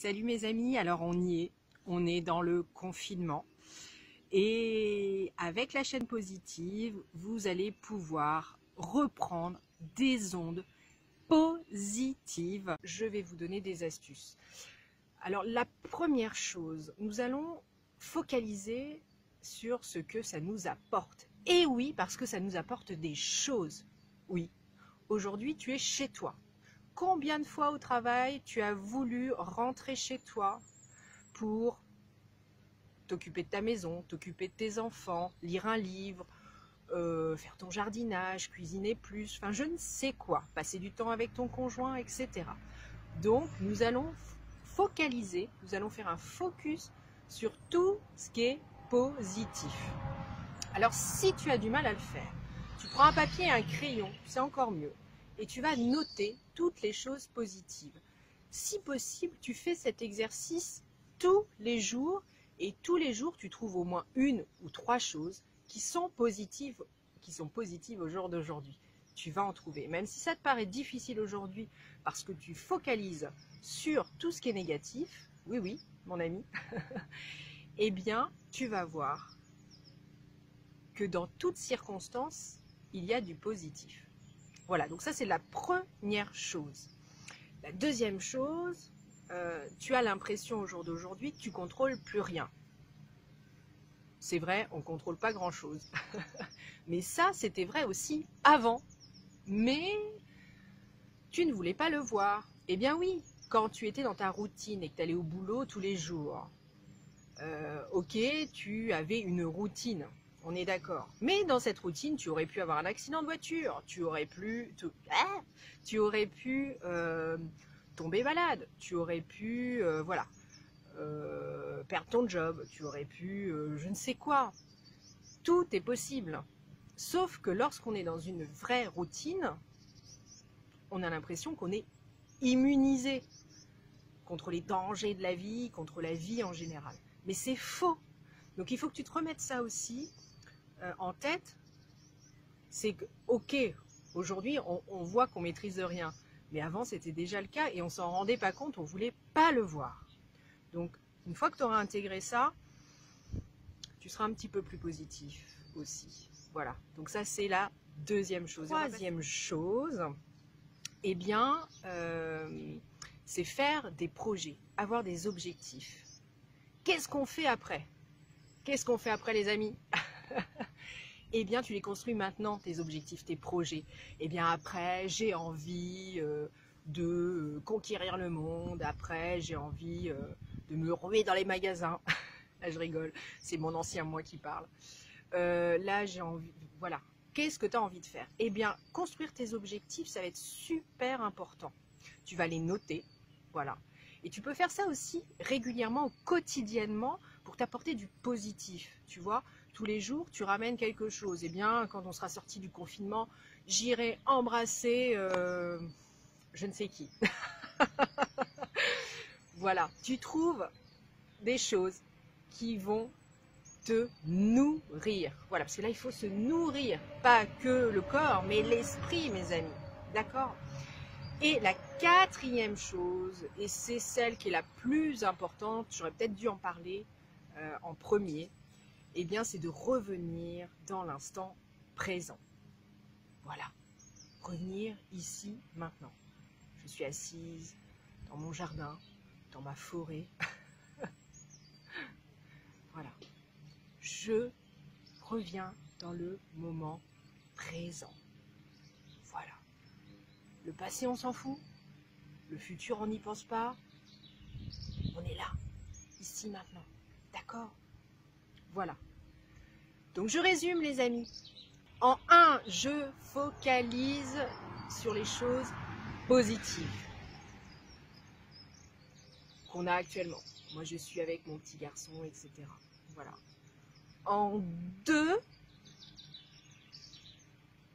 Salut mes amis, alors on y est, on est dans le confinement et avec la chaîne positive, vous allez pouvoir reprendre des ondes positives. Je vais vous donner des astuces. Alors la première chose, nous allons focaliser sur ce que ça nous apporte. Et oui, parce que ça nous apporte des choses. Oui, aujourd'hui tu es chez toi. Combien de fois au travail tu as voulu rentrer chez toi pour t'occuper de ta maison, t'occuper de tes enfants, lire un livre, faire ton jardinage, cuisiner plus, enfin je ne sais quoi, passer du temps avec ton conjoint, etc. Donc nous allons focaliser, nous allons faire un focus sur tout ce qui est positif. Alors si tu as du mal à le faire, tu prends un papier et un crayon, c'est encore mieux. Et tu vas noter toutes les choses positives. Si possible, tu fais cet exercice tous les jours et tous les jours, tu trouves au moins une ou trois choses qui sont positives au jour d'aujourd'hui. Tu vas en trouver. Même si ça te paraît difficile aujourd'hui parce que tu focalises sur tout ce qui est négatif, oui, mon ami, eh bien, tu vas voir que dans toutes circonstances, il y a du positif. Voilà, donc ça c'est la première chose. La deuxième chose, tu as l'impression au jour d'aujourd'hui que tu ne contrôles plus rien. C'est vrai, on ne contrôle pas grand-chose. Mais ça, c'était vrai aussi avant. Mais tu ne voulais pas le voir. Eh bien oui, quand tu étais dans ta routine et que tu allais au boulot tous les jours, ok, tu avais une routine. On est d'accord. Mais dans cette routine, tu aurais pu avoir un accident de voiture, tu aurais pu tomber malade, tu aurais pu perdre ton job, tu aurais pu je ne sais quoi. Tout est possible. Sauf que lorsqu'on est dans une vraie routine, on a l'impression qu'on est immunisé contre les dangers de la vie, contre la vie en général. Mais c'est faux. Donc il faut que tu te remettes ça aussi en tête, c'est que, ok, aujourd'hui, on voit qu'on maîtrise rien. Mais avant, c'était déjà le cas et on s'en rendait pas compte, on voulait pas le voir. Donc, une fois que tu auras intégré ça, tu seras un petit peu plus positif aussi. Voilà. Donc ça, c'est la deuxième chose. Troisième chose, eh bien, c'est faire des projets, avoir des objectifs. Qu'est-ce qu'on fait après? Qu'est-ce qu'on fait après, les amis? Eh bien, tu les construis maintenant, tes objectifs, tes projets. Eh bien, après, j'ai envie de conquérir le monde. Après, j'ai envie de me ruer dans les magasins. Là, je rigole. C'est mon ancien moi qui parle. Là, j'ai envie... Voilà. Qu'est-ce que tu as envie de faire? Eh bien, construire tes objectifs, ça va être super important. Tu vas les noter. Voilà. Et tu peux faire ça aussi régulièrement, quotidiennement, pour t'apporter du positif, tu vois. Tous les jours, tu ramènes quelque chose. Eh bien, quand on sera sorti du confinement, j'irai embrasser je ne sais qui. Voilà, tu trouves des choses qui vont te nourrir. Voilà, parce que là, il faut se nourrir. Pas que le corps, mais l'esprit, mes amis. D'accord ? Et la quatrième chose, et c'est celle qui est la plus importante, j'aurais peut-être dû en parler en premier, eh bien c'est de revenir dans l'instant présent. Voilà, revenir ici, maintenant. Je suis assise dans mon jardin, dans ma forêt. Voilà, je reviens dans le moment présent. Voilà. Le passé, on s'en fout. Le futur, on n'y pense pas. On est là, ici, maintenant. D'accord ? Voilà. Donc, je résume, les amis. En 1, je focalise sur les choses positives qu'on a actuellement. Moi, je suis avec mon petit garçon, etc. Voilà. En 2,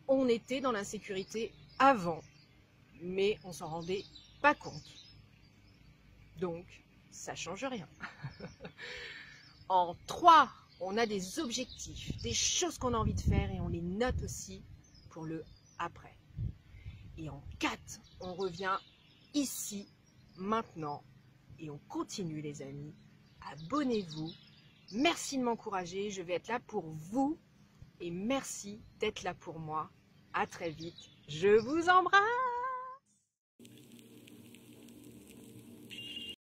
on était dans l'insécurité avant, mais on s'en rendait pas compte. Donc, ça change rien. En 3, on a des objectifs, des choses qu'on a envie de faire et on les note aussi pour le après. Et en 4, on revient ici, maintenant, et on continue les amis. Abonnez-vous. Merci de m'encourager, je vais être là pour vous et merci d'être là pour moi. À très vite, je vous embrasse.